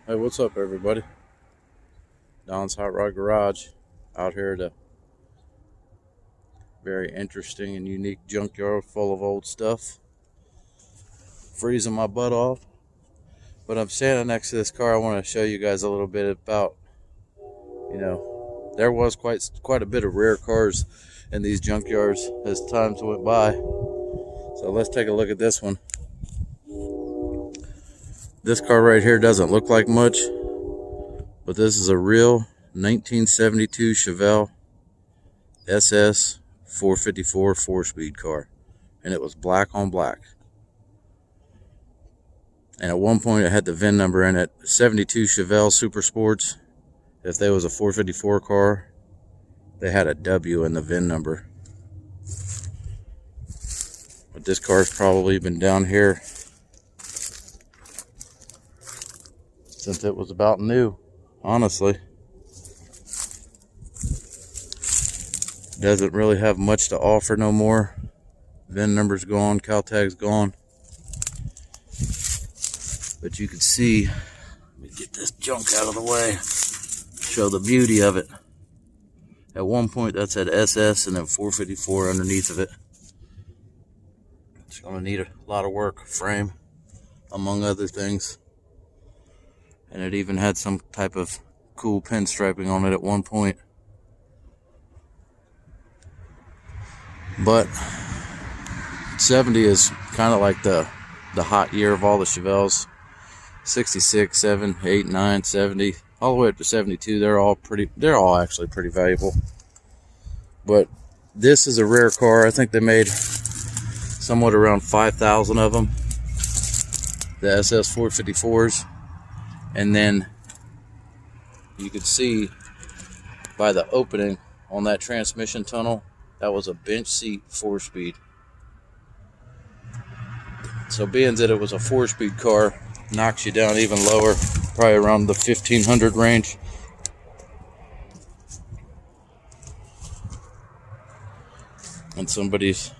Hey, what's up, everybody? Don's Hot Rod Garage out here at a very interesting and unique junkyard full of old stuff. Freezing my butt off. But I'm standing next to this car. I want to show you guys a little bit about, there was quite a bit of rare cars in these junkyards as times went by. So let's take a look at this one. This car right here doesn't look like much, but this is a real 1972 Chevelle SS454 4-speed car, and it was black on black. And at one point it had the VIN number in it, 72 Chevelle Super Sports. If there was a 454 car, they had a W in the VIN number. But this car's probably been down here since it was about new, honestly. Doesn't really have much to offer no more. VIN number's gone, cal tag's gone. But you can see, let me get this junk out of the way, show the beauty of it. At one point that said SS and then 454 underneath of it. It's gonna need a lot of work, frame, among other things. And it even had some type of cool pinstriping on it at one point. But 70 is kind of like the hot year of all the Chevelles. 66, 7, 8, 9, 70, all the way up to 72. They're all actually pretty valuable. But this is a rare car. I think they made somewhat around 5,000 of them, the SS454s. And then you could see by the opening on that transmission tunnel, that was a bench seat 4-speed. So being that it was a 4-speed car, knocks you down even lower, probably around the 1500 range. And somebody's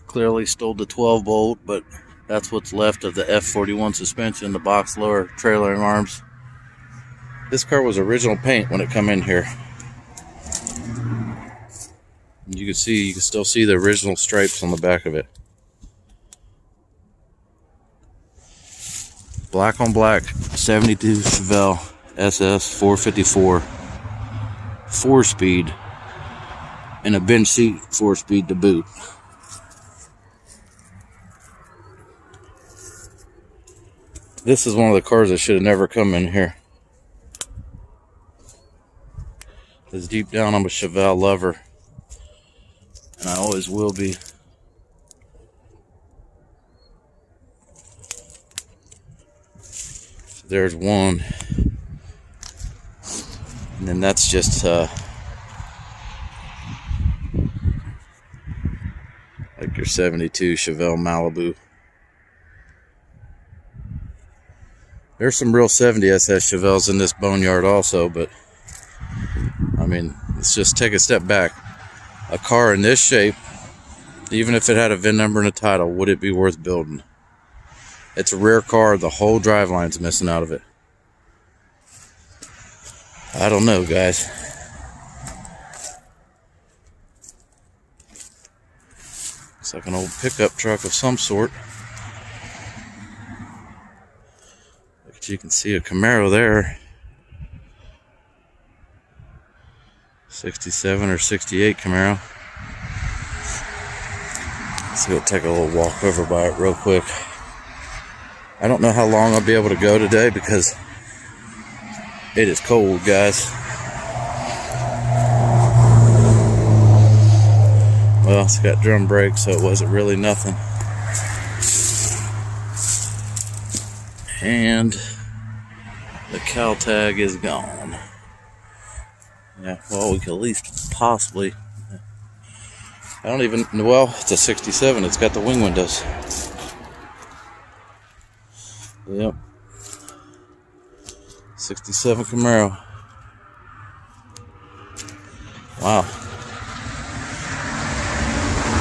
clearly stole the 12 bolt, but that's what's left of the F41 suspension, the box lower trailering arms. This car was original paint when it come in here. You can still see the original stripes on the back of it. Black on black, 72 Chevelle SS 454 4-speed, and a bench seat 4-speed to boot. This is one of the cars that should have never come in here. Because deep down I'm a Chevelle lover, and I always will be. There's one, and then that's just like your 72 Chevelle Malibu. There's some real 70 SS Chevelles in this boneyard also, but I mean, let's just take a step back. A car in this shape, even if it had a VIN number and a title, would it be worth building? It's a rare car. The whole driveline's missing out of it. I don't know, guys. Looks like an old pickup truck of some sort. But you can see a Camaro there. 67 or 68 Camaro. Let's go take a little walk over by it real quick. I don't know how long I'll be able to go today because it is cold, guys. Well, it's got drum brakes, so it wasn't really nothing. And the cal tag is gone. Yeah, well, we could at least possibly. Well, it's a 67. It's got the wing windows. Yep. 67 Camaro. Wow.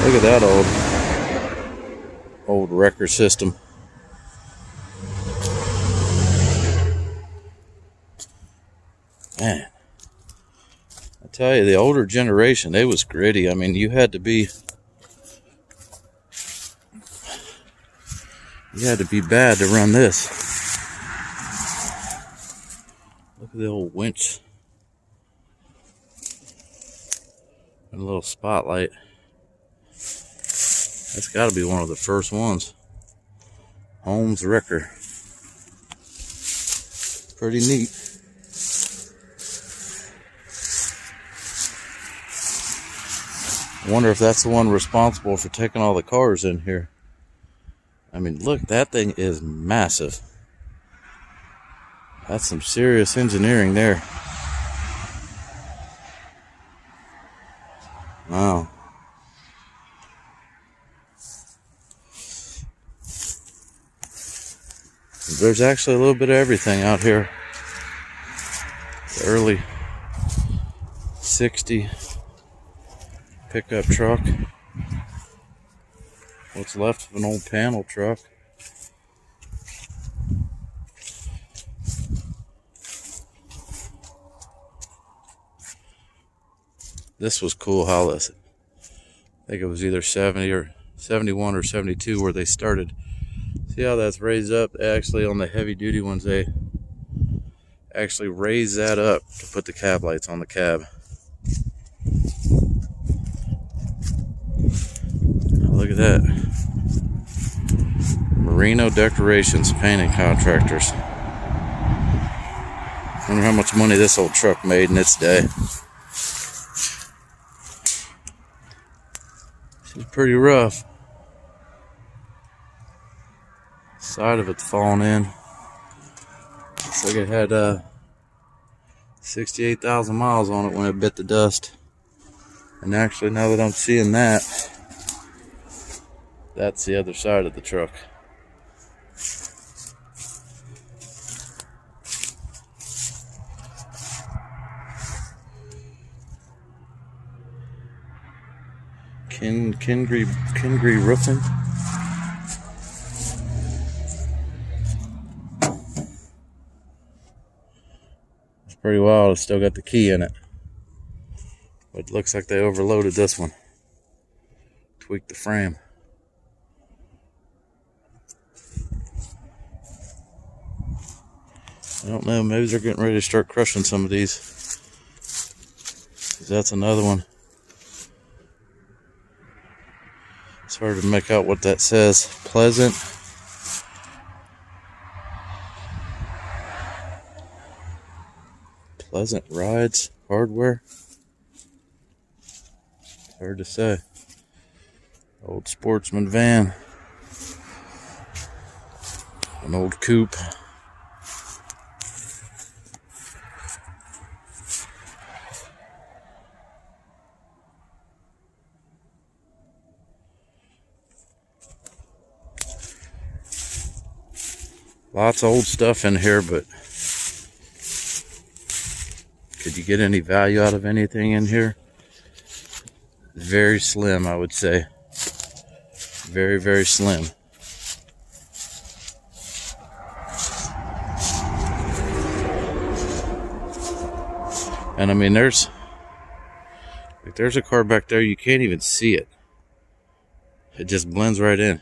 Look at that old wrecker system. Man, I tell you, the older generation, it was gritty. I mean, you had to be bad to run this. Look at the old winch and a little spotlight. That's got to be one of the first ones. Holmes Wrecker. Pretty neat. I wonder if that's the one responsible for taking all the cars in here. I mean, look, that thing is massive. That's some serious engineering there. Wow. There's actually a little bit of everything out here. The early 60 pickup truck. What's left of an old panel truck. This was cool how this, I think it was either 70 or 71 or 72 where they started. See how that's raised up? Actually, on the heavy duty ones, they actually raise that up to put the cab lights on the cab. Look at that. Merino Decorations Painting Contractors. Wonder how much money this old truck made in its day. She's pretty rough. Side of it's falling in. Looks like it had 68,000 miles on it when it bit the dust. And actually, now that I'm seeing that, that's the other side of the truck. Kingree Roofing. It's pretty wild. It's still got the key in it. But it looks like they overloaded this one. Tweaked the frame. I don't know, maybe they're getting ready to start crushing some of these. 'Cause that's another one. It's hard to make out what that says. Pleasant. Pleasant Rides Hardware. Hard to say. Old sportsman van. An old coupe. Lots of old stuff in here, but could you get any value out of anything in here? Very slim, I would say. Very, very slim. And I mean, there's a car back there, you can't even see it. It just blends right in.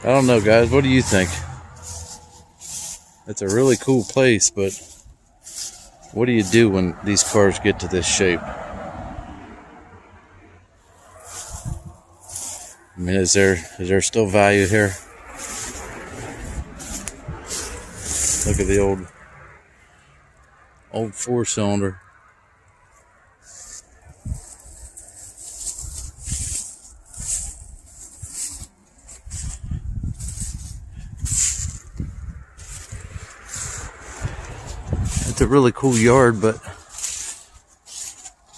I don't know, guys. What do you think? It's a really cool place, but what do you do when these cars get to this shape? I mean, is there still value here? Look at the old 4-cylinder. It's a really cool yard, but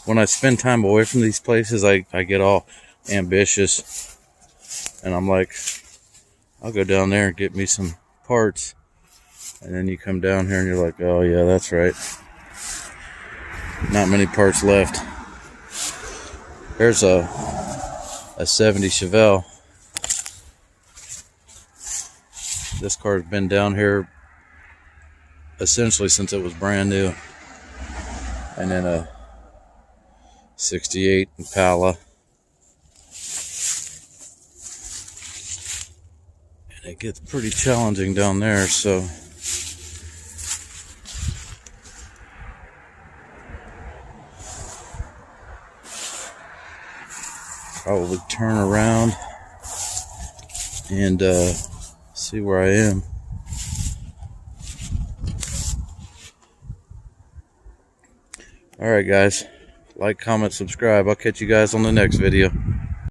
when I spend time away from these places, I get all ambitious, and I'm like, I'll go down there and get me some parts, and then you come down here and you're like, oh yeah, that's right, not many parts left. There's a 70 Chevelle. This car's been down here essentially since it was brand new. And then a 68 Impala. And it gets pretty challenging down there, so probably turn around and see where I am. Alright guys, like, comment, subscribe. I'll catch you guys on the next video.